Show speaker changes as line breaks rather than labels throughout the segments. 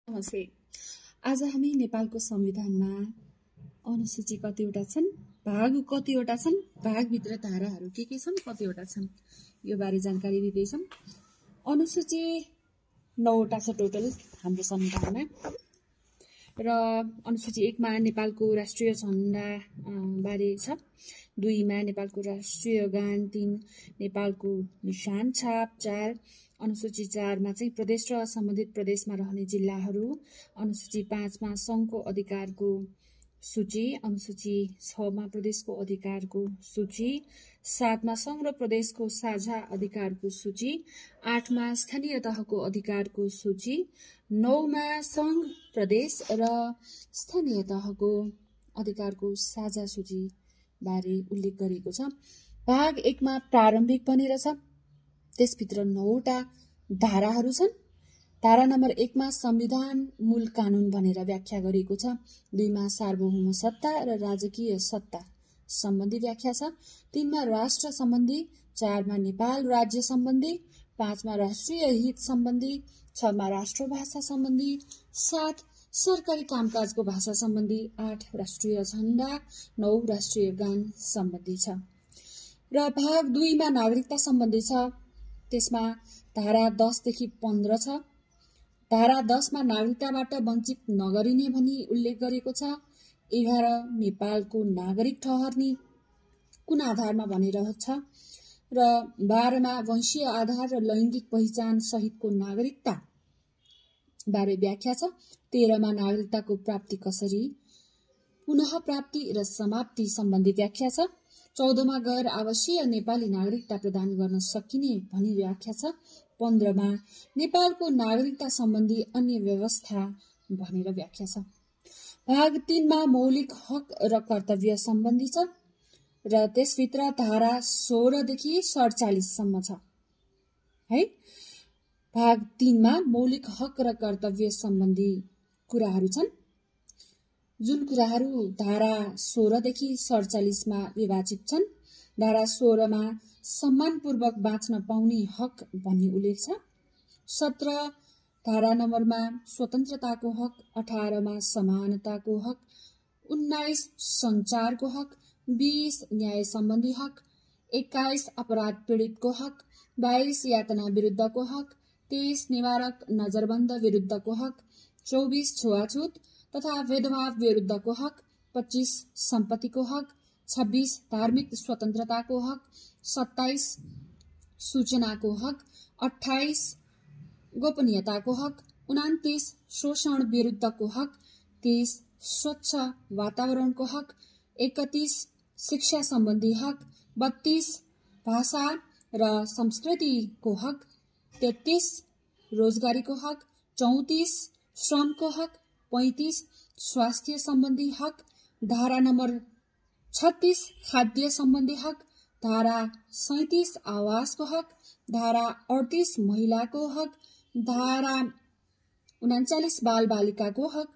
नमस्ते। आज हामी नेपालको संविधानमा अनुसूची कतिवटा छन्, भाग कतिवटा छन्, भागभित्र धाराहरू के छन्, कतिवटा छन्, यो बारे जानकारी दिँदैछौँ। अनुसूची 9वटा छ टोटल हाम्रो संविधानमा र अनुसूची 1 मा नेपालको राष्ट्रिय झण्डा बारे छ, 2 मा नेपालको राष्ट्रिय गान, 3 नेपालको निशान छाप, 4 अनुसूची 4 मा चाहिँ प्रदेश र सम्बन्धित प्रदेशमा रहने जिल्लाहरू, अनुसूची 5 मा संघको अधिकारको सूची, अनुसूची 6 मा प्रदेशको अधिकारको सूची, 7 मा संघ र प्रदेशको साझा अधिकारको सूची, 8 मा स्थानीय तहको अधिकारको सूची, 9 मा संघ, प्रदेश र स्थानीय तहको अधिकारको साझा सूची बारे उल्लेख गरिएको छ। भाग 1 मा प्रारम्भिक भनेर छ, त्यसभित्र 9वटा धाराहरू छन्। धारा नम्बर 1 मा संविधान मूल कानून भनेर व्याख्या गरिएको छ, 2 मा सार्वभौम सत्ता र राजकीय सत्ता सम्बन्धी व्याख्या छ, 3 मा राष्ट्र सम्बन्धी, 4 मा नेपाल राज्य सम्बन्धी, 5 मा राष्ट्रिय हित सम्बन्धी, 6 मा राष्ट्रभाषा सम्बन्धी, 7 सरकारी कामकाजको भाषा सम्बन्धी, 8 राष्ट्रिय झण्डा, 9 राष्ट्रिय गान सम्बन्धी छ। र भाग 2 मा नागरिकता सम्बन्धी छ, त्यसमा धारा 10 देखि 15 छ। धारा 10 मा नागरिकताबाट वञ्चित नगरिने भनी उल्लेख गरेको छ। 11 नेपालको नागरिक ठहर्ने कुन आधारमा भनेर छ र 12 मा वंशीय आधार र लैङ्गिक पहिचान सहितको नागरिकता बारे व्याख्या छ। 13 मा नागरिकताको प्राप्ति कसरी, पुनः प्राप्ति र समाप्ति सम्बन्धी व्याख्या छ। 14 मा गैर आवासीय नेपाली नागरिकता प्रदान गर्न सकिने भनी व्याख्या छ। 15 मा नेपालको नागरिकता सम्बन्धी अन्य व्यवस्था भनेर व्याख्या छ। भाग 3 मा मौलिक हक र कर्तव्य सम्बन्धी छ र त्यसभित्र धारा 16 देखि 47 सम्म छ है। भाग 3 मा मौलिक हक र कर्तव्य सम्बन्धी कुराहरू छन्, जुन कुराहरू धारा 16 देखि 47 मा विभाजित छन्। धारा 16 मा सम्मानपूर्वक बाँच्न पाउने हक भन्ने उल्लेख छ। 17 धारा नम्बरमा स्वतन्त्रताको हक, 18 मा समानताको हक, 19 सञ्चारको हक, 20 न्याय सम्बन्धी हक, 21 अपराध पीडितको हक, 22 यातना विरुद्धको हक, 23 निवारक नजरबन्द विरुद्धको हक, 24 छुवाछुत तथा भेदभाव विरुद्धको हक, 25 सम्पत्तिको हक, 26 धार्मिक स्वतन्त्रताको हक, 27 सूचनाको हक, 28 गोपनीयताको हक, 29 शोषण विरुद्धको हक, 30 स्वच्छ वातावरणको हक, 31 शिक्षा सम्बन्धी हक, 32 भाषा र संस्कृतिको हक, 33 रोजगारीको हक, 34 श्रमको हक, 35 स्वास्थ्य सम्बन्धी हक, धारा नम्बर 36 खाद्य सम्बन्धी हक, धारा 37 आवासको हक, धारा 38 महिलाको हक, धारा 39 बाल बालिकाको हक,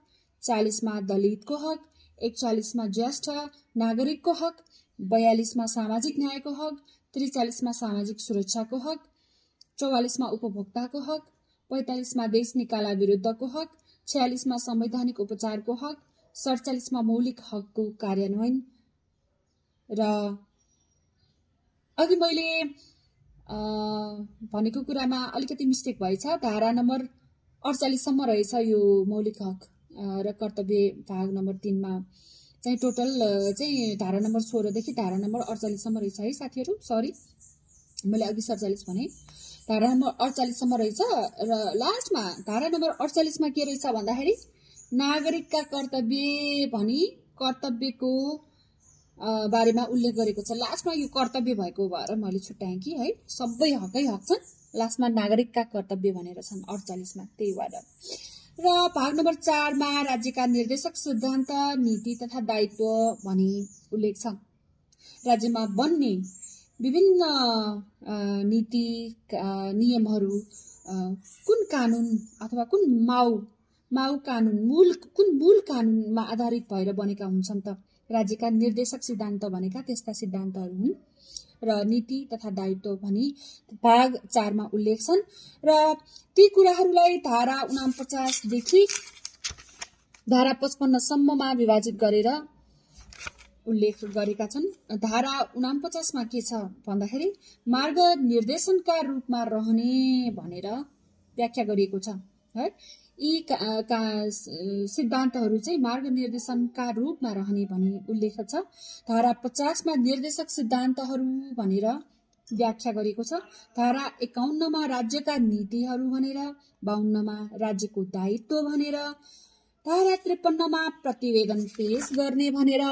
40 मा दलितको हक, 41 मा ज्येष्ठ नागरिकको हक, 42 मा सामाजिक न्यायको हक, 43 मा सामाजिक सुरक्षाको हक, 44 मा उपभोक्ताको हक, 45 मा देश निकाला विरुद्धको हक, 46 मा संवैधानिक उपचारको हक, 47 मा मौलिक हकको कार्यान्वयन। र अघि मैले भनेको कुरामा अलिकति मिस्टेक भएछ, धारा नम्बर 48 सम्म रहेछ यो मौलिक हक र कर्तव्य। भाग नम्बर 3 मा चाहिँ टोटल चाहिँ धारा नम्बर 16 देखि धारा नम्बर 48 सम्म रहेछ है साथीहरू, सरी मैले अघि 47 भने, धारा नम्बर 48 सम्म रहेछ। र लास्टमा धारा नम्बर 48 मा के रहेछ भन्दाखेरि नागरिकका कर्तव्य भनी कर्तव्यको बारेमा उल्लेख गरेको छ। लास्टमा यो कर्तव्य भएको भएर मैले छुट्याएँ कि है, सबै हकै हक छन्, लास्टमा नागरिकका कर्तव्य भनेर छन् 48 मा, त्यही भएर। र भाग नम्बर 4 मा राज्यका निर्देशक सिद्धान्त, नीति तथा दायित्व भनी उल्लेख छ। राज्यमा बन्ने विभिन्न नीति नियमहरू कुन कानून अथवा कुन माउ कानून कुन मूल कानूनमा आधारित भएर बनेका हुन्छन् त। राज्यका निर्देशक सिद्धान्त भनेका त्यस्ता सिद्धान्तहरू हुन्। र नीति तथा दायित्व भनी भाग 4 मा उल्लेख छन् र ती कुराहरूलाई धारा 49 देखि धारा 55 सम्ममा विभाजित गरेर उल्लेख गरेका छन्। धारा 49 मा के छ भन्दाखेरि मार्ग निर्देशनका रूपमा रहने भनेर व्याख्या गरिएको छ है। यी सिद्धान्तहरू चाहिँ मार्ग निर्देशनका रूपमा रहने भनी उल्लेख छ। धारा 50 मा निर्देशक सिद्धान्तहरू भनेर व्याख्या गरेको छ। धारा 51 मा राज्यका नीतिहरू भनेर, 52 मा राज्यको दायित्व भनेर, धारा 53 मा प्रतिवेदन पेश गर्ने भनेर,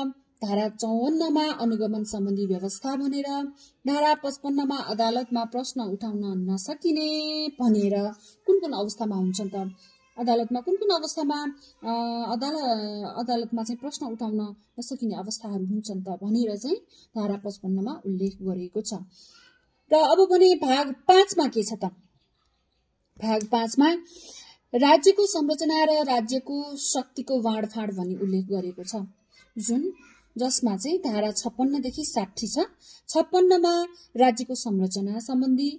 धारा 54 मा अनुगमन सम्बन्धी व्यवस्था भनेर, धारा 55 मा अदालतमा प्रश्न उठाउन नसकिने भनेर कुन कुन अवस्थामा हुन्छन् त अदालतमा कुन कुन अवस्थामा अदालतमा चाहिँ प्रश्न उठाउन नसकिने अवस्थाहरू हुन्छन् त भनेर चाहिँ धारा 55 मा उल्लेख गरिएको छ। र अब भने भाग 5 मा के छ त भाग 5 मा राज्यको संरचना र राज्यको शक्तिको बाँडफाँड भनी उल्लेख गरेको छ जसमा चाहिँ धारा 56 देखि 60 छ। 56 मा राज्यको संरचना सम्बन्धी,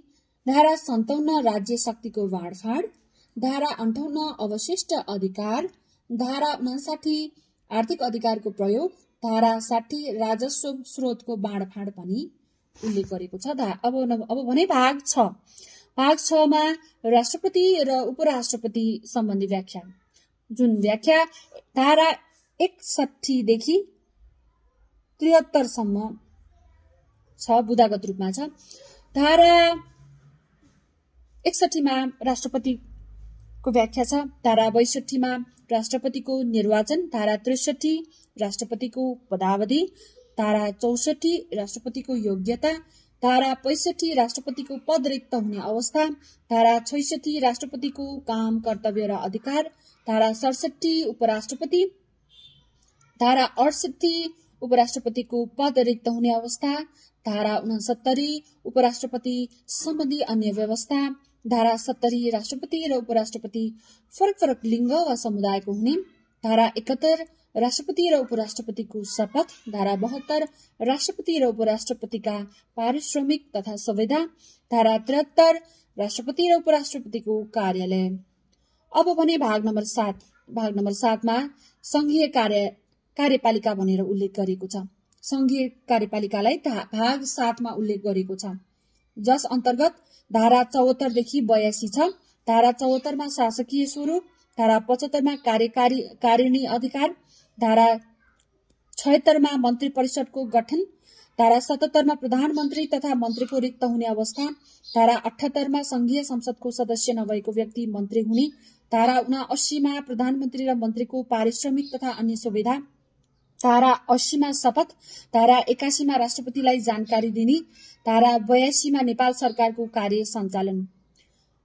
धारा 57 राज्य शक्तिको बाँडफाँड, धारा 58 अवशिष्ट अधिकार, धारा 59 आर्थिक अधिकारको प्रयोग, धारा 60 राजस्व स्रोतको बाँडफाँड भनी उल्लेख गरेको छ। अब भने भाग 6 मा राष्ट्रपति र उपराष्ट्रपति सम्बन्धी व्याख्या, जुन व्याख्या धारा 61 देखि 73 सम्म छ, बुदागत रूपमा छ। धारा 61 मा राष्ट्रपतिको व्याख्या छ। धारा 62 मा राष्ट्रपतिको निर्वाचन, धारा 63 राष्ट्रपतिको पदावधि, धारा 64 राष्ट्रपतिको योग्यता, धारा 65 राष्ट्रपतिको पद रिक्त हुने अवस्था, धारा 66 राष्ट्रपतिको काम कर्तव्य र अधिकार, धारा 67 उपराष्ट्रपति, धारा 68 उपराष्ट्रपतिको पद रिक्त हुने अवस्था, धारा 69 उपराष्ट्रपति सम्बन्धी अन्य व्यवस्था, धारा 70 राष्ट्रपति र उपराष्ट्रपति फरक फरक लिङ्ग वा समुदायको हुने, धारा 71 राष्ट्रपति र उपराष्ट्रपतिको शपथ, धारा 72 राष्ट्रपति र उपराष्ट्रपतिका पारिश्रमिक तथा संविदा, धारा 73 राष्ट्रपति र उपराष्ट्रपतिको कार्यालय। अब भने भाग नम्बर 7 मा संघीय कार्यपालिका भनेर उल्लेख गरेको छ। संघीय कार्यपालिकालाई भाग 7 मा उल्लेख गरेको छ, जस अन्तर्गत धारा 74 देखि 82 छ। धारा 74 मा शासकीय स्वरूप, धारा 75 मा कार्यकारिणी अधिकार, धारा 76 मा मन्त्री परिषदको गठन, धारा 77 मा प्रधानमन्त्री तथा मन्त्रीको रिक्त हुने अवस्था, धारा 78 मा संघीय संसदको सदस्य नभएको व्यक्ति मन्त्री हुने, धारा 79 मा प्रधानमन्त्री र मन्त्रीको पारिश्रमिक तथा अन्य सुविधा, धारा 80 मा शपथ, धारा 81 मा राष्ट्रपतिलाई जानकारी दिने, धारा 82 मा नेपाल सरकारको कार्य सञ्चालन।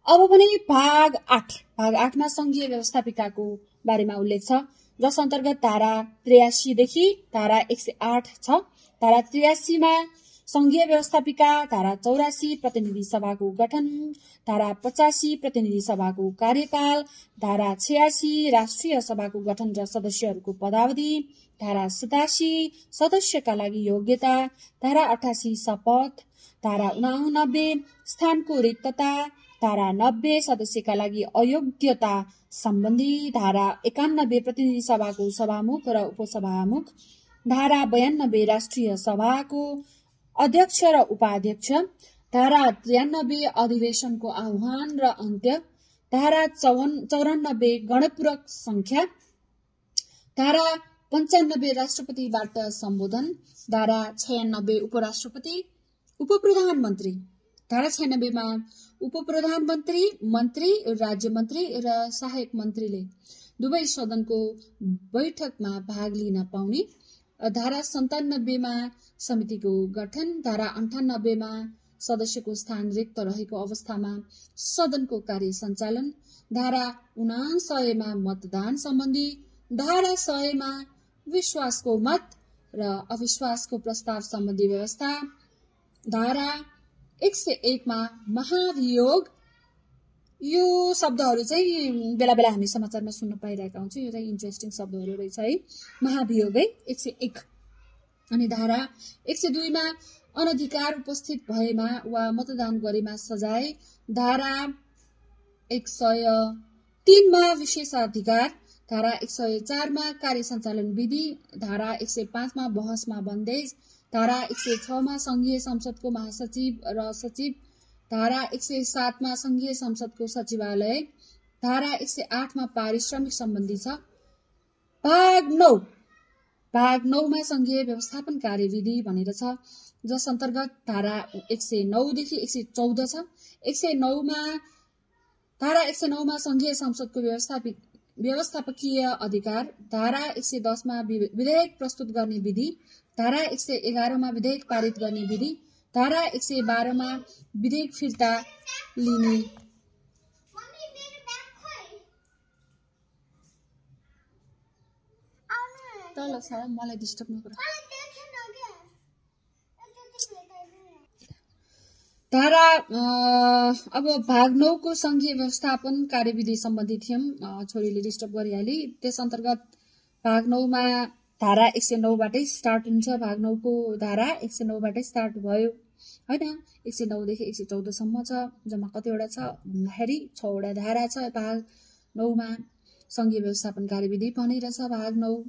अब भने भाग 8 मा संघीय व्यवस्थापिकाको बारेमा उल्लेख छ, जस अन्तर्गत धारा 83 देखि धारा 108 छ। धारा 83 मा संघीय व्यवस्थापिका, धारा 84 प्रतिनिधि सभाको गठन, धारा 85 प्रतिनिधि सभाको कार्यकाल, धारा 86 राष्ट्रिय सभाको गठन र सदस्यहरूको पदावधि, धारा 87 सदस्यका लागि योग्यता, धारा 88 शपथ, धारा 89 स्थानको रिक्तता, धारा 90 सदस्यका लागि अयोग्यता सम्बन्धी, धारा 91 प्रतिनिधि सभाको सभामुख र उपसभामुख, धारा 92 राष्ट्रिय सभाको अध्यक्ष र उपाध्यक्ष, धारा 93 अधिवेशनको आह्वान र अन्त्य, धारा 94 गणपूरक संख्या, धारा 95 राष्ट्रपतिबाट सम्बोधन, धारा 96 उपराष्ट्रपति उपप्रधानमन्त्री, धारा 96 मा उपप्रधानमन्त्री, मन्त्री, राज्य मन्त्री र सहायक मन्त्रीले दुवै सदनको बैठकमा भाग लिन पाउने, धारा 97 मा समितिको गठन, धारा 98 मा सदस्यको स्थान रिक्त रहेको अवस्थामा सदनको कार्य सञ्चालन, धारा 99 मा मतदान सम्बन्धी, धारा 100 मा विश्वासको मत र अविश्वासको प्रस्ताव सम्बन्धी व्यवस्था, धारा 101 मा महाभियोग। यो शब्दहरू चाहिँ बेला बेला हामी समाचारमा सुन्न पाइरहेका हुन्छौँ, यो चाहिँ इन्ट्रेस्टिङ शब्दहरू रहेछ है, महाभियोग है 101। अनि धारा 102 मा अनधिकार उपस्थित भएमा वा मतदान गरेमा सजाय। धारा 103 मा विशेषाधिकार। धारा 104 मा कार्य सञ्चालन विधि। धारा 105 मा बहसमा बन्देज। धारा 106 मा संघीय संसदको महासचिव र सचिव। धारा 107 मा संघीय संसदको सचिवालय। धारा 108 मा पारिश्रमिक सम्बन्धी छ। भाग 9 मा संघीय व्यवस्थापन कार्यविधि भनेर छ, जस अन्तर्गत धारा 109 देखि 114 छ। 109 मा संघीय संसदको व्यवस्थापकीय अधिकार। धारा 110 मा विधेयक प्रस्तुत गर्ने विधि। धारा 111 मा विधेयक पारित गर्ने विधि। धारा 112 मा विधेयक फिर्ता लिने। तल छ, मलाई डिस्टर्ब नगर। धारा अब भाग 9 को संघीय व्यवस्थापन कार्यविधि सम्बन्धी थियौं। छोरीले डिस्टर्ब गरिहाली। त्यस अन्तर्गत भाग 9 मा धारा 109 बाटै स्टार्ट हुन्छ। भाग 9 को धारा 109 बाटै स्टार्ट भयो हैन। 109 देखि 114 सम्म छ। जम्मा कतिवटा छ भन्दाखेरि 6 वटा धारा छ। भाग 9 मा संघीय व्यवस्थापन कार्यविधि भनेर छ भाग 9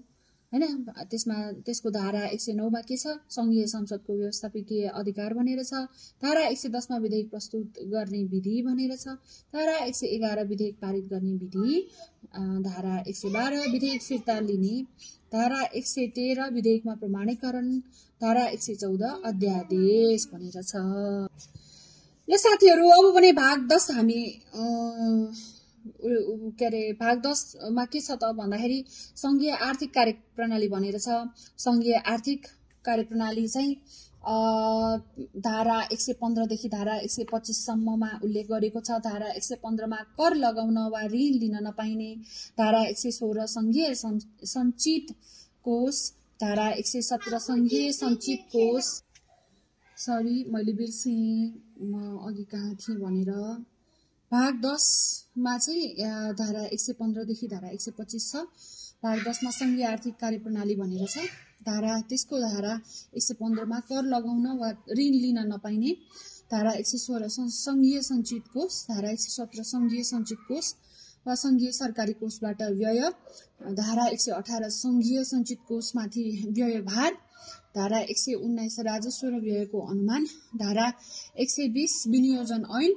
हैन। त्यसको धारा 109 मा के छ? संघीय संसदको व्यवस्थापकीय अधिकार भनेर छ। धारा 110 मा विधेयक प्रस्तुत गर्ने विधि भनेर छ। धारा 111 विधेयक पारित गर्ने विधि। धारा 112 विधेयक फिर्ता लिने। धारा 113 विधेयकमा प्रमाणीकरण। धारा 114 अध्यादेश भनेर छ। ल साथीहरु, अब भने भाग 10 हामी भाग 10 मा के छ त भन्दाखेरि संघीय आर्थिक कार्यप्रणाली भनेर छ। संघीय आर्थिक कार्यप्रणाली चाहिँ धारा 115 देखि धारा 125 सम्ममा उल्लेख गरेको छ। धारा 115 मा कर लगाउन वा ऋण लिन नपाइने। धारा 116 संघीय सञ्चित कोष। धारा 117 संघीय सञ्चित कोष। सरी मैले बिर्से, म अघि कहाँ थिएँ भनेर। भाग 10 मा चाहिँ धारा 115 देखि धारा 125 छ। भाग 10 मा संघीय आर्थिक कार्यप्रणाली भनेर छ। त्यसको धारा 115 मा कर लगाउन वा ऋण लिन नपाइने। धारा 116 संघीय सञ्चित कोष। धारा 117 संघीय सञ्चित कोष वा संघीय सरकारी कोषबाट व्यय। धारा 118 संघीय सञ्चित कोषमाथि व्यय भार। धारा 119 राजस्व र व्ययको अनुमान। धारा 120 विनियोजन ऐन।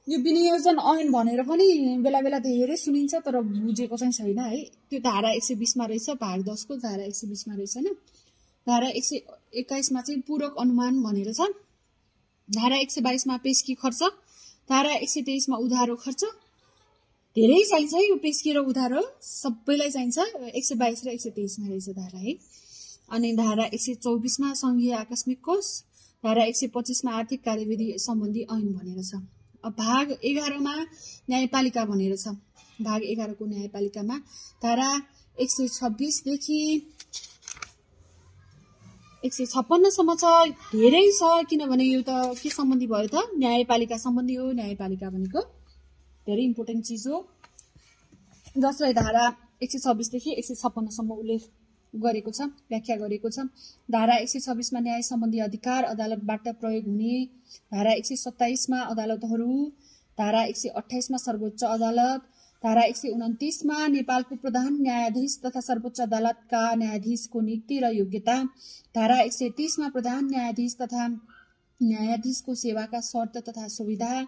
यो विनियोजन ऐन भनेर पनि बेला बेला धेरै सुनिन्छ तर बुझेको चाहिँ छैन है। त्यो धारा 120 मा रहेछ। भाग 10 को धारा 120 मा रहेछ हैन। धारा 121 मा चाहिँ पूरक अनुमान भनेर छ। धारा 122 मा पेस्की खर्च। धारा 123 मा उधारो खर्च। धेरै चाहिन्छ यो पेस्की र उधारो सबैलाई चाहिन्छ। 122 र 123 मा रहेछ धारा है। अनि धारा 124 मा संघीय आकस्मिक कोष। धारा 125 मा आर्थिक कार्यविधि सम्बन्धी ऐन भनेर छ। भाग 11 मा न्यायपालिका भनेर छ। भाग 11 को न्यायपालिकामा धारा 126 देखि 156 सम्म छ। धेरै छ किनभने यो त के सम्बन्धी भयो त? न्यायपालिका सम्बन्धी हो। न्यायपालिका भनेको धेरै इम्पोर्टेन्ट चीज हो, जसलाई धारा 126 देखि 156 सम्म उल्लेख गरेको छ, व्याख्या गरेको छ। धारा 126 मा न्याय सम्बन्धी अधिकार अदालतबाट प्रयोग हुने। धारा 127 मा अदालतहरू। धारा 128 मा सर्वोच्च अदालत। धारा 129 मा नेपालको प्रधान न्यायाधीश तथा सर्वोच्च अदालतका न्यायाधीशको नियुक्ति र योग्यता। धारा 130 मा प्रधान न्यायाधीश तथा न्यायाधीशको सेवाका शर्त तथा सुविधा।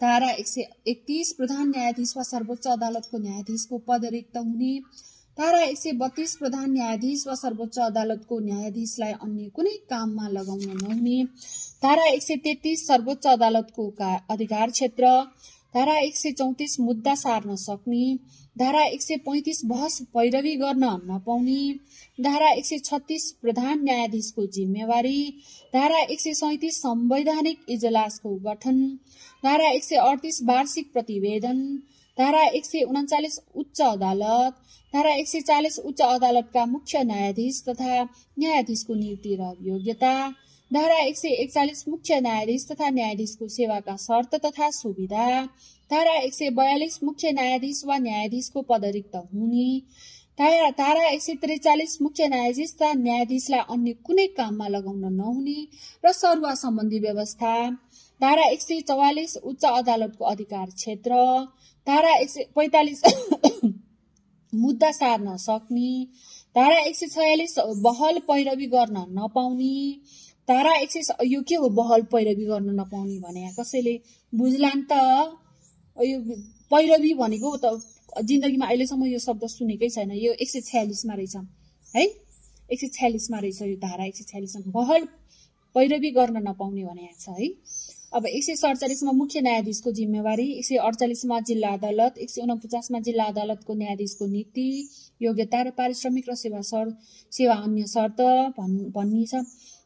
धारा 131 प्रधान न्यायाधीश वा सर्वोच्च अदालतको न्यायाधीशको पद रिक्त हुने। धारा 132 प्रधान न्यायाधीश वा सर्वोच्च अदालतको न्यायाधीशलाई अन्य कुनै काममा लगाउन नहुने। धारा 133 सर्वोच्च अदालतको अधिकार क्षेत्र। धारा 134 मुद्दा सार्न सक्ने। धारा 135 बहस पैरवी गर्न नपाउने। धारा 136 प्रधान न्यायाधीशको जिम्मेवारी। धारा 137 संवैधानिक इजलासको गठन। धारा 138 वार्षिक प्रतिवेदन। धारा 139 उच्च अदालत। धारा 140 उच्च अदालतका मुख्य न्यायाधीश तथा न्यायाधीशको नियुक्ति र योग्यता। धारा 141 मुख्य न्यायाधीश तथा न्यायाधीशको सेवाका शर्त तथा सुविधा। धारा 142 मुख्य न्यायाधीश वा न्यायाधीशको पद रिक्त हुने। धारा 143 मुख्य न्यायाधीश तथा न्यायाधीशलाई अन्य कुनै काममा लगाउन नहुने र सरुवा सम्बन्धी व्यवस्था। धारा 144 उच्च अदालतको अधिकार क्षेत्र। धारा 145 मुद्दा सार्न सक्ने। धारा 146 बहल पैरवी गर्न नपाउने। धारा 100 यो के हो बहल पैरवी गर्न नपाउने भने कसैले बुझ्लान् त यो पैरवी भनेको त जिन्दगीमा अहिलेसम्म यो शब्द सुनेकै छैन। यो 146 मा रहेछ है, 146 मा रहेछ यो धारा 146 मा बहल पैरवी गर्न नपाउने भनेको छ है। अब 147 मा मुख्य न्यायाधीशको जिम्मेवारी। 148 मा जिल्ला अदालत। 149 मा जिल्ला अदालतको न्यायाधीशको नीति, योग्यता र पारिश्रमिक र सेवा अन्य शर्त भन्ने छ।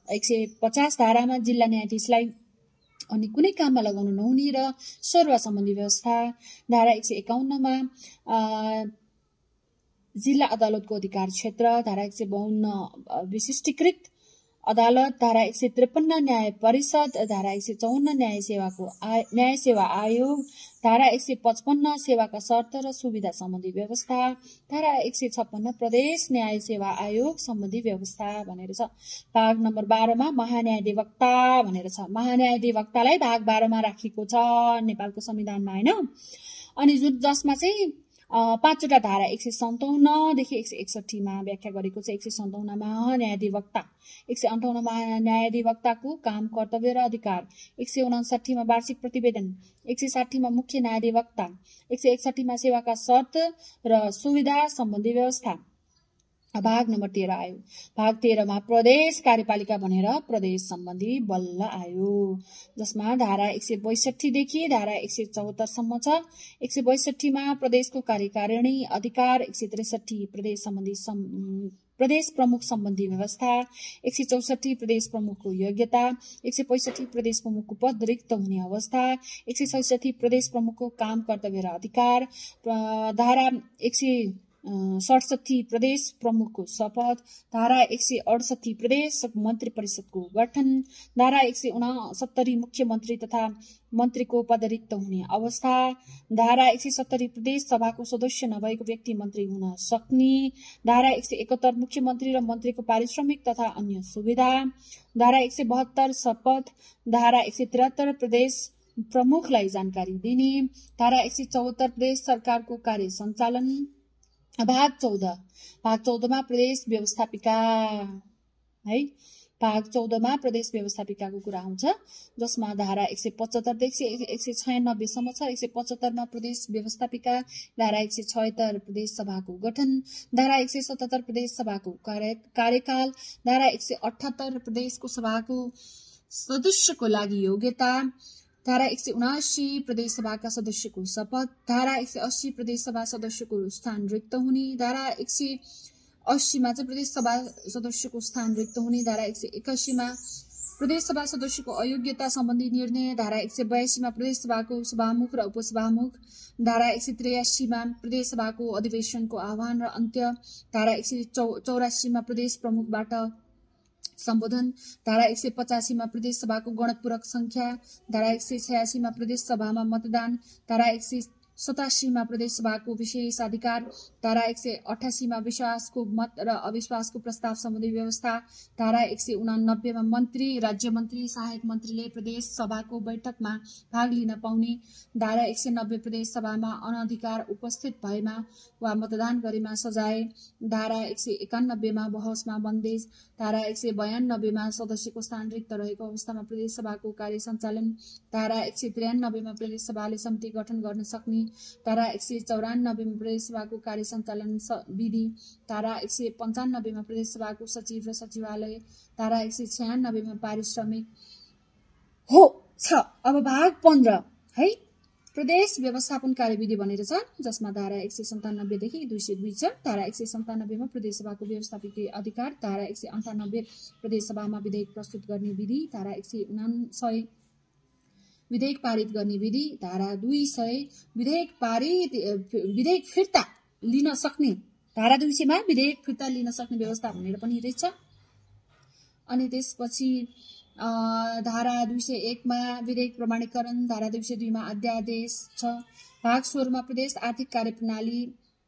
150 धारामा जिल्ला न्यायाधीशलाई अनि कुनै काममा लगाउन नहुने र सरुवा सम्बन्धी व्यवस्था। धारा 151 मा जिल्ला अदालतको अधिकार क्षेत्र। धारा 152 विशिष्टीकृत अदालत। धारा 153 न्याय परिषद। धारा 154 न्याय सेवा आयोग। धारा 155 सेवाका शर्त र सुविधा सम्बन्धी व्यवस्था। धारा 156 प्रदेश न्याय सेवा आयोग सम्बन्धी व्यवस्था भनेर छ। भाग नम्बर 12 मा महान्यायाधिवक्ता भनेर छ। महान्यायाधिवक्तालाई भाग 12 मा राखिएको छ नेपालको संविधानमा हैन। अनि जसमा चाहिँ 5 वटा धारा 157 देखि 161 मा व्याख्या गरेको छ। 157 मा न्यायाधिवक्ता। 158 मा न्यायाधिवक्ताको काम, कर्तव्य र अधिकार। 159 मा वार्षिक प्रतिवेदन। 160 मा मुख्य न्यायाधिवक्ता। 161 मा सेवाका शर्त र सुविधा सम्बन्धी व्यवस्था। भाग नम्बर 13 आयो। भाग 13 मा प्रदेश कार्यपालिका भनेर प्रदेश सम्बन्धी बल्ल आयो, जसमा धारा 162 देखि धारा 174 सम्म छ। 162 मा प्रदेशको कार्यकारिणी अधिकार। 163 प्रदेश प्रमुख सम्बन्धी व्यवस्था। 164 प्रदेश प्रमुखको योग्यता। 165 प्रदेश प्रमुखको पद रिक्त हुने अवस्था। 166 प्रदेश प्रमुखको काम, कर्तव्य र अधिकार। धारा 167 प्रदेश प्रमुखको शपथ। धारा 168 प्रदेश मन्त्री परिषदको गठन। धारा 169 मुख्यमन्त्री तथा मन्त्रीको पद रिक्त हुने अवस्था। धारा 170 प्रदेश सभाको सदस्य नभएको व्यक्ति मन्त्री हुन सक्ने। धारा 171 मुख्यमन्त्री र मन्त्रीको पारिश्रमिक तथा अन्य सुविधा। धारा 172 शपथ। धारा 173 प्रदेश प्रमुखलाई जानकारी दिने। धारा 174 प्रदेश सरकारको कार्य सञ्चालन। भाग 14 मा प्रदेश व्यवस्थापिका है। भाग 14 मा प्रदेश व्यवस्थापिकाको कुरा हुन्छ, जसमा धारा 175 देखि 196 सम्म छ। 175 मा प्रदेश व्यवस्थापिका। धारा 176 प्रदेश सभाको गठन। धारा 177 प्रदेश सभाको कार्यकाल। धारा 178 प्रदेशको सभाको सदस्यको लागि योग्यता। धारा 179 प्रदेश सभाका सदस्यको शपथ। धारा 180 प्रदेश सभा सदस्यको स्थान रिक्त हुने। धारा 180 मा चाहिँ प्रदेश सभा सदस्यको स्थान रिक्त हुने। धारा 181 मा प्रदेश सभा सदस्यको अयोग्यता सम्बन्धी निर्णय। धारा 182 मा प्रदेश सभाको सभामुख र उपसभामुख। धारा 183 मा प्रदेश सभाको अधिवेशनको आह्वान र अन्त्य। धारा 184 मा प्रदेश प्रमुखबाट सम्बोधन। धारा 185 मा प्रदेश सभाको गणपूरक संख्या। धारा 186 मा प्रदेश सभामा मतदान। धारा 187 मा प्रदेश सभाको विशेषाधिकार। धारा 188 मा विश्वासको मत र अविश्वासको प्रस्ताव सम्बन्धी व्यवस्था। धारा 189 मा मन्त्री, राज्य मन्त्री, सहायक मन्त्रीले प्रदेश सभाको बैठकमा भाग लिन पाउने। धारा 190 प्रदेश सभामा अनधिकार उपस्थित भएमा वा मतदान गरेमा सजाय। धारा 191 मा बहसमा बन्देज। धारा 192 मा सदस्यको स्थान रिक्त रहेको अवस्थामा प्रदेश सभाको कार्य सञ्चालन। धारा 193 मा प्रदेश सभाले समिति गठन गर्न सक्ने। धारा 194 मा प्रदेश सभाको कार्य सञ्चालन विधि। धारा 195 मा प्रदेश सभाको सचिव र सचिवालय। धारा 196 मा पारिश्रमिक हो छ। अब भाग 15 है, प्रदेश व्यवस्थापन कार्यविधि भनेर छ, जसमा धारा 197 देखि 202 छ। धारा 197 मा प्रदेश सभाको व्यवस्थापकीय अधिकार। धारा 198 प्रदेश सभामा विधेयक प्रस्तुत गर्ने विधि। धारा 199 विधेयक पारित गर्ने विधि। धारा 200 विधेयक फिर्ता लिन सक्ने। धारा 200 मा विधेयक फिर्ता लिन सक्ने व्यवस्था भनेर पनि रहेछ। अनि त्यसपछि धारा 201 मा विधेयक प्रमाणीकरण। धारा 202 मा अध्यादेश छ। भाग 16 मा प्रदेश आर्थिक कार्यप्रणाली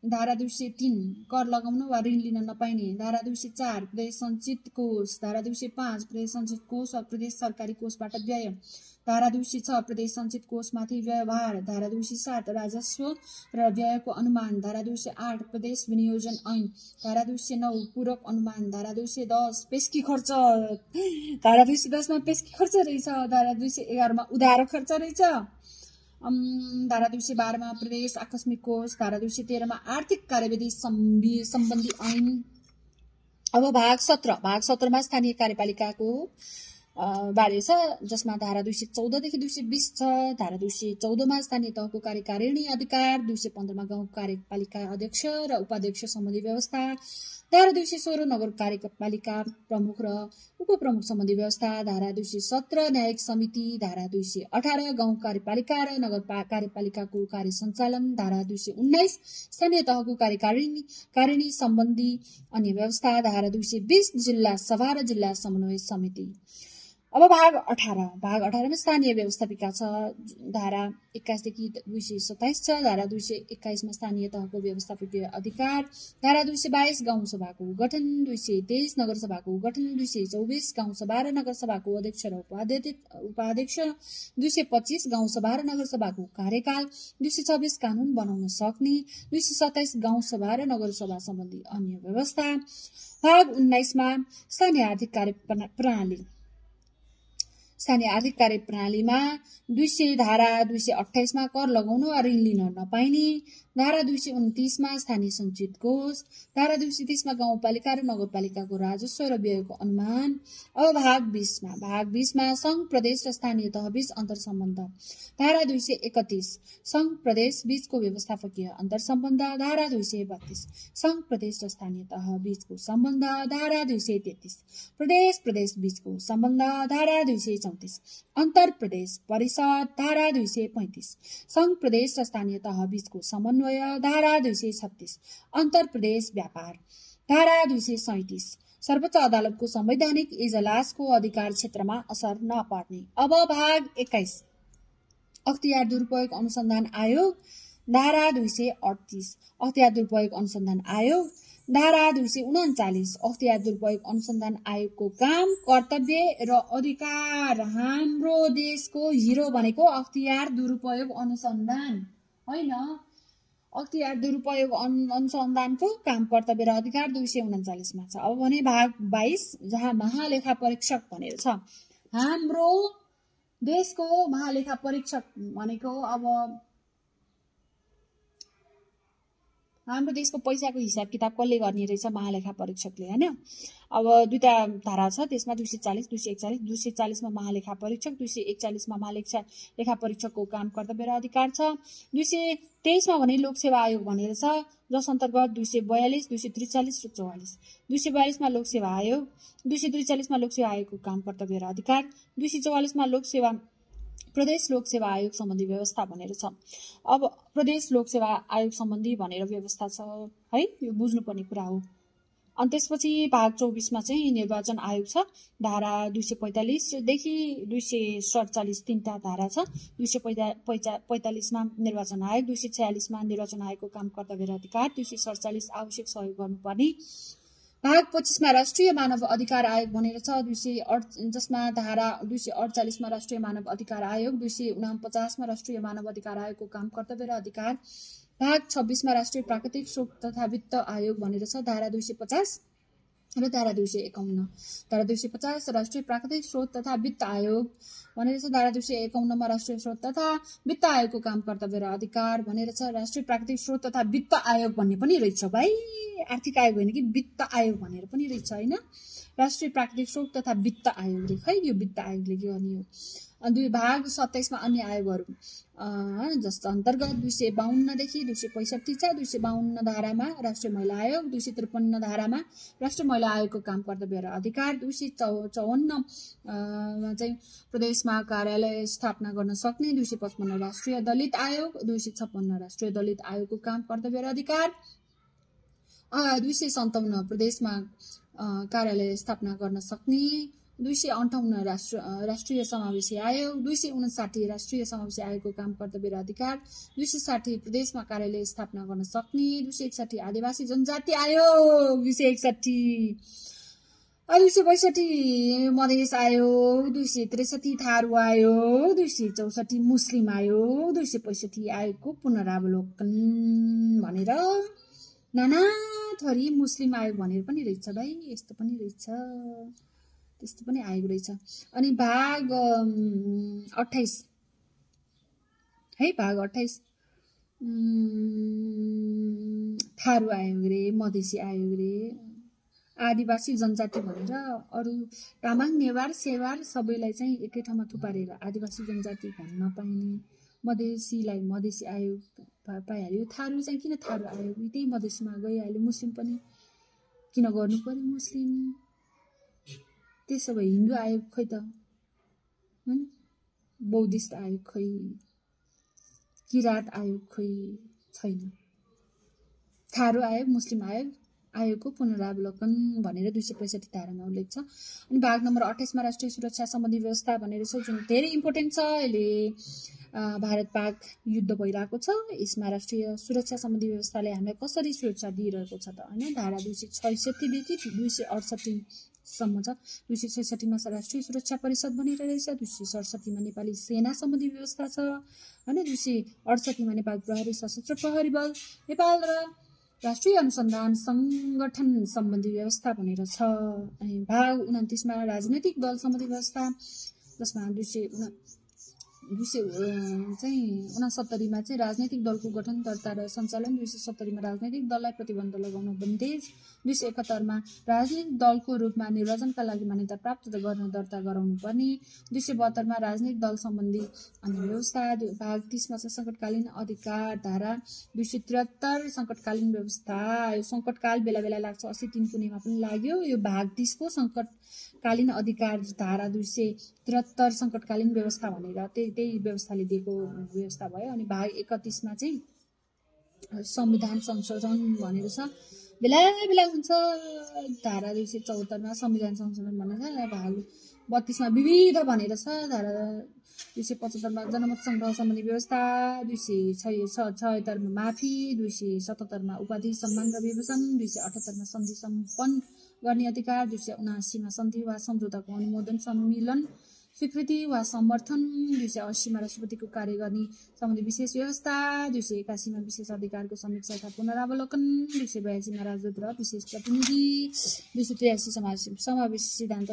धारा 203 कर लगाउन वा ऋण लिन नपाइने, धारा 204 प्रदेश सञ्चित कोष, धारा 205 प्रदेश सञ्चित कोष वा प्रदेश सरकारी कोषबाट व्यय, धारा 206 प्रदेश सञ्चित कोषमाथि व्यवहार, धारा 207 राजस्व र व्ययको अनुमान, धारा 208 प्रदेश विनियोजन ऐन, धारा 209 पूरक अनुमान, धारा 210 पेस्की खर्च, धारा 210 मा पेस्की खर्च रहेछ, धारा 211 मा उधारो खर्च रहेछ, धारा 212 मा प्रदेश आकस्मिक कोष, धारा 213 मा आर्थिक कार्यविधि सम्बन्धी ऐन। अब भाग 17 मा स्थानीय कार्यपालिकाको बारे छ, जसमा धारा 214 देखि 220 छ। धारा 214 मा स्थानीय तहको कार्यकारिणी अधिकार, 215 मा गाउँ कार्यपालिका अध्यक्ष र उपाध्यक्ष सम्बन्धी व्यवस्था, धारा 216 नगर कार्यपालिका प्रमुख र उपप्रमुख सम्बन्धी व्यवस्था, धारा 217 न्यायिक समिति, धारा 218 गाउँ कार्यपालिका र नगर कार्यपालिकाको कार्य सञ्चालन, धारा 219 स्थानीय तहको कार्यकारिणी सम्बन्धी अन्य व्यवस्था, धारा 220 जिल्ला सभा र जिल्ला समन्वय समिति। अब भाग 18 मा स्थानीय व्यवस्थापिका छ, धारा 21 देखि 227 छ। धारा 221 मा स्थानीय तहको व्यवस्थापकीय अधिकार, धारा 222 गाउँ सभाको गठन, 223 नगरसभाको गठन, 224 गाउँ सभा र नगरसभाको अध्यक्ष र उपाध्यक्ष, 225 गाउँ सभा र नगरसभाको कार्यकाल, 226 कानून बनाउन सक्ने, 227 गाउँ सभा र नगरसभा सम्बन्धी अन्य व्यवस्था। भाग 19 मा स्थानीय आर्थिक कार्यप्रणाली, स्थानीय आर्थिक कार्यप्रणालीमा धारा 228 मा कर लगाउन वा ऋण लिन नपाइने, धारा 229 मा स्थानीय सञ्चित कोष, धारा 230 मा गाउँपालिका र नगरपालिकाको राजस्व र व्ययको अनुमान। अब भाग 20 मा संघ प्रदेश र स्थानीय तह बीच अन्तरसम्बन्ध, धारा 231 संघ प्रदेश बीचको व्यवस्थापकीय अन्तरसम्बन्ध, धारा 232 संघ प्रदेश र स्थानीय तह बीचको सम्बन्ध, धारा 233 प्रदेश बीचको सम्बन्ध, धारा 234 अन्तर प्रदेश परिषद, धारा 235 संघ प्रदेश र स्थानीय तह बीचको समन्वय, धारा 236 अन्तर प्रदेश व्यापार, धारा 237 सर्वोच्च अदालतको संवैधानिक इजलासको अधिकार क्षेत्रमा असर नपर्ने। अब भाग 21 अख्तियार दुरुपयोग अनुसन्धान आयोग, धारा 238 अख्तियार दुरुपयोग अनुसन्धान आयोग, धारा 239 अख्तियार दुरुपयोग अनुसन्धान आयोगको काम, कर्तव्य र अधिकार। हाम्रो देशको हिरो भनेको अख्तियार दुरुपयोग अनुसन्धान होइन, अख्तियार दुरुपयोग अनुसन्धानको काम, कर्तव्य र अधिकार 239 मा छ। अब भने भाग 22 जहाँ महालेखा परीक्षक भनेर छ। हाम्रो देशको महालेखा परीक्षक भनेको अब हाम्रो देशको पैसाको हिसाब किताब कसले गर्ने रहेछ, महालेखा परीक्षकले होइन। अब दुईटा धारा छ त्यसमा, 240 241। 240 मा महालेखा परीक्षक, 241 मा महालेखा परीक्षकको काम, कर्तव्य र अधिकार छ। 223 मा भने लोकसेवा आयोग भनेर छ, जस अन्तर्गत 242 243 र 44। 242 मा लोकसेवा आयोग, 243 मा लोकसेवा आयोगको काम, कर्तव्य र अधिकार, 244 मा प्रदेश लोकसेवा आयोग सम्बन्धी व्यवस्था भनेर छ। अब प्रदेश लोकसेवा आयोग सम्बन्धी भनेर व्यवस्था छ है, यो बुझ्नुपर्ने कुरा हो। अनि त्यसपछि भाग 24 मा चाहिँ निर्वाचन आयोग छ, धारा 245 देखि 247 तीनटा धारा छ। 245 मा निर्वाचन आयोग, 246 मा निर्वाचन आयोगको काम, कर्तव्य र अधिकार, 247 आवश्यक सहयोग गर्नुपर्ने। भाग 25 मा राष्ट्रिय मानव अधिकार आयोग भनेर छ, जसमा धारा 248 मा राष्ट्रिय मानव अधिकार आयोग, 249 मा राष्ट्रिय मानव अधिकार आयोगको काम, कर्तव्य र अधिकार। भाग 26 मा राष्ट्रिय प्राकृतिक स्रोत तथा वित्त आयोग भनेर छ, धारा 250 र धारा 251। धारा 250 राष्ट्रिय प्राकृतिक स्रोत तथा वित्त आयोग भनेर छ, धारा 251 मा राष्ट्रिय स्रोत तथा वित्त आयोगको काम, कर्तव्य र अधिकार भनेर छ। राष्ट्रिय प्राकृतिक स्रोत तथा वित्त आयोग भन्ने पनि रहेछ भाइ, आर्थिक आयोग होइन कि वित्त आयोग भनेर पनि रहेछ होइन, राष्ट्रिय प्राकृतिक स्रोत तथा वित्त आयोगले, खै यो वित्त आयोगले के गर्ने हो। भाग 27 मा अन्य आयोगहरू, जस्तो अन्तर्गत 252 देखि 265 छ। 252 धारामा राष्ट्रिय महिला आयोग, 253 धारामा राष्ट्रिय महिला आयोगको काम, कर्तव्य र अधिकार, 254 मा चाहिँ प्रदेशमा कार्यालय स्थापना गर्न सक्ने, 255 राष्ट्रिय दलित आयोग, 256 राष्ट्रिय दलित आयोगको काम, कर्तव्य र अधिकार, 257 प्रदेशमा कार्यालय स्थापना गर्न सक्ने, 258 राष्ट्रिय समावेशी आयोग, 259 राष्ट्रिय समावेशी आयोगको काम कर्तव्य र अधिकार, 260 प्रदेशमा कार्यालय स्थापना गर्न सक्ने, 261 आदिवासी जनजाति आयोग, 261 262 मधेस आयोग, 263 थारू आयोग, 264 मुस्लिम आयोग, 265 आयोगको पुनरावलोकन भनेर नाना थरी मुस्लिम आयोग भनेर पनि रहेछ भाइ। यस्तो पनि रहेछ, त्यस्तो पनि आयोग रहेछ। अनि भाग 28 है, भाग 28 थारू आयोग रे, मधेसी आयोग रे, आदिवासी जनजाति भनेर अरू तामाङ नेवार सेवार सबैलाई चाहिँ एकै ठाउँमा थुपारेर आदिवासी जनजाति भन्न पाइने, मधेसीलाई मधेसी आयोग पाइहाल्यो। थारू चाहिँ किन थारू आयोग, त्यही मधेसमा गइहाल्यो। मुस्लिम पनि किन गर्नु पर्यो मुस्लिम? त्यसो भए हिन्दू आयोग खोइ त, बौद्धिस्ट आयोग खोइ, किरात आयोग खोइ छैन। थारू आयोग, मुस्लिम आयोगको पुनरावलोकन भनेर 265 धारामा उल्लेख छ। अनि भाग नम्बर 28 मा राष्ट्रिय सुरक्षा सम्बन्धी व्यवस्था भनेर छ, जुन धेरै इम्पोर्टेन्ट छ। यसले भारत पाक युद्ध भइरहेको छ, यसमा राष्ट्रिय सुरक्षा सम्बन्धी व्यवस्थाले हामीलाई कसरी सुरक्षा दिइरहेको छ त हैन। धारा 266 देखि 268 सम्म छ। 266 मा राष्ट्रिय सुरक्षा परिषद बनेर रहेछ, 267 मा नेपाली सेना सम्बन्धी व्यवस्था छ हैन, 268 मा नेपाल प्रहरी सशस्त्र प्रहरी बल, नेपाल र राष्ट्रिय अनुसन्धान संगठन सम्बन्धी व्यवस्था भनेर छ। अनि भाग 29 मा राजनैतिक दल सम्बन्धी व्यवस्था, जसमा 269 मा चाहिँ राजनैतिक दलको गठन, दर्ता र सञ्चालन, 270 मा राजनैतिक दललाई प्रतिबन्ध लगाउन बन्देज, 271 मा राजनैतिक दलको रूपमा निर्वाचनका लागि मान्यता प्राप्त गर्न दर्ता गराउनु पर्ने, 272 मा राजनैतिक दल सम्बन्धी अन्य व्यवस्था। भाग 30 मा संकटकालीन अधिकार, धारा 273 संकटकालीन व्यवस्था। यो संकटकाल बेला बेला लाग्छ, 83 कुनेमा पनि लाग्यो। यो भाग 30 को संकटकालीन अधिकार धारा 273 संकटकालीन व्यवस्था भनेर त्यही व्यवस्थाले दिएको व्यवस्था भयो। अनि भाग 31 मा चाहिँ संविधान संशोधन भनेर छ, बेला बेला हुन्छ। धारा 274 मा संविधान संशोधन भनेर छ। भाग 32 मा विविध भनेर छ। धारा 275 मा जनमत संग्रह सम्बन्धी व्यवस्था, 276 मा माफी, 277 मा उपाधि सम्मान र विभूषण, 278 मा सन्धि सम्पन्न गर्ने अधिकार, 279 मा सन्धि वा सम्झौताको अनुमोदन, सम्मिलन, स्वीकृति वा समर्थन, 280 मा राष्ट्रपतिको कार्य गर्ने सम्बन्धी विशेष व्यवस्था, 281 मा विशेष अधिकारको समीक्षा तथा पुनरावलोकन, 282 मा राजदूत र विशेष प्रतिनिधि, 283 समावेशी सिद्धान्त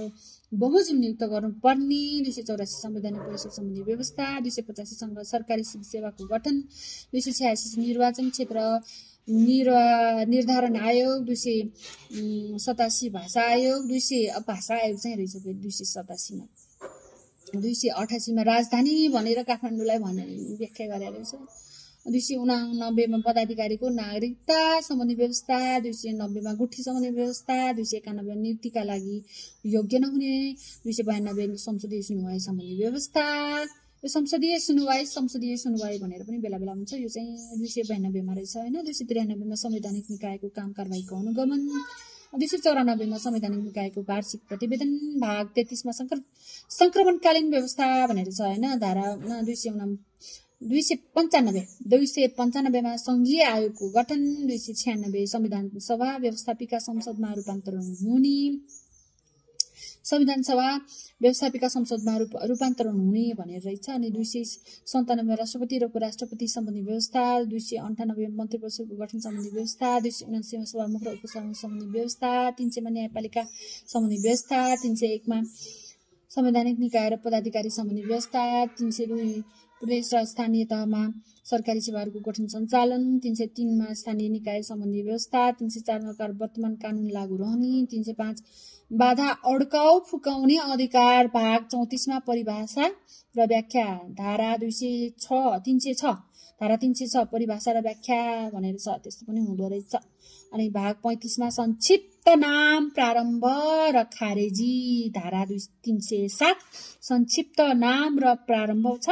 बहुमत नियुक्त गर्नुपर्ने, 284 संवैधानिक परिषद सम्बन्धी व्यवस्था, 285 सरकारी सेवाको गठन, 286 निर्वाचन क्षेत्र निर्धारण आयोग, 287 भाषा आयोग, भाषा आयोग चाहिँ रहेछ 287 मा, 288 मा राजधानी भनेर काठमाडौँलाई व्याख्या गरेर रहेछ, 289 मा पदाधिकारीको नागरिकता सम्बन्धी व्यवस्था, 290 मा गुठी सम्बन्धी व्यवस्था, 291 मा नियुक्तिका लागि योग्य नहुने, 292 संसदीय सुनुवाई सम्बन्धी व्यवस्था। यो संसदीय सुनुवाई भनेर पनि बेला बेला हुन्छ। यो चाहिँ 292 मा रहेछ हैन। 293 मा संवैधानिक निकायको काम कारबाहीको अनुगमन, 294 मा संवैधानिक निकायको वार्षिक प्रतिवेदन, भाग 33 मा संक्रमणकालीन व्यवस्था भनेर छ हैन। धारा 295 मा संघीय आयोगको गठन, 296 संविधान सभा व्यवस्थापिका संसदमा रूपान्तरण हुने, संविधान सभा व्यवस्थापिका संसदमा रूपान्तरण हुने भनेर रहेछ। अनि 297 राष्ट्रपति र उपराष्ट्रपति सम्बन्धी व्यवस्था, 298 मन्त्री परिषदको गठन सम्बन्धी व्यवस्था, 279 मा सभामुख र उपसभामुख सम्बन्धी व्यवस्था, 300 मा न्यायपालिका सम्बन्धी व्यवस्था, 301 मा संवैधानिक निकाय र पदाधिकारी सम्बन्धी व्यवस्था, 302 प्रदेश र स्थानीय तहमा सरकारी सेवाहरूको गठन सञ्चालन, 303 मा स्थानीय निकाय सम्बन्धी व्यवस्था, 304 मा वर्तमान कानून लागू रहने, 305 बाधा अड्काउ फुकाउने अधिकार, भाग 34 मा परिभाषा र व्याख्या, धारा 306 परिभाषा र व्याख्या भनेर छ, त्यस्तो पनि हुँदो रहेछ। अनि भाग 35 मा संक्षिप्त नाम प्रारम्भ र खारेजी, धारा 307 संक्षिप्त नाम र प्रारम्भ छ।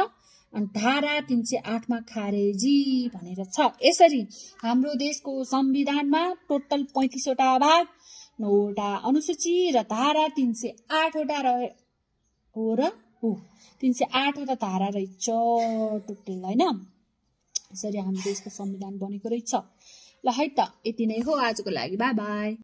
अनि धारा 308 मा खारेजी भनेर छ। यसरी हाम्रो देशको संविधानमा टोटल 35 वटा भाग, 9वटा अनुसूची र धारा 308 वटा हो र हो 308 वटा धारा रहेछ टोटल हैन। यसरी हाम्रो देशको संविधान बनेको रहेछ। ल है त यति नै हो आजको लागि। Bye bye.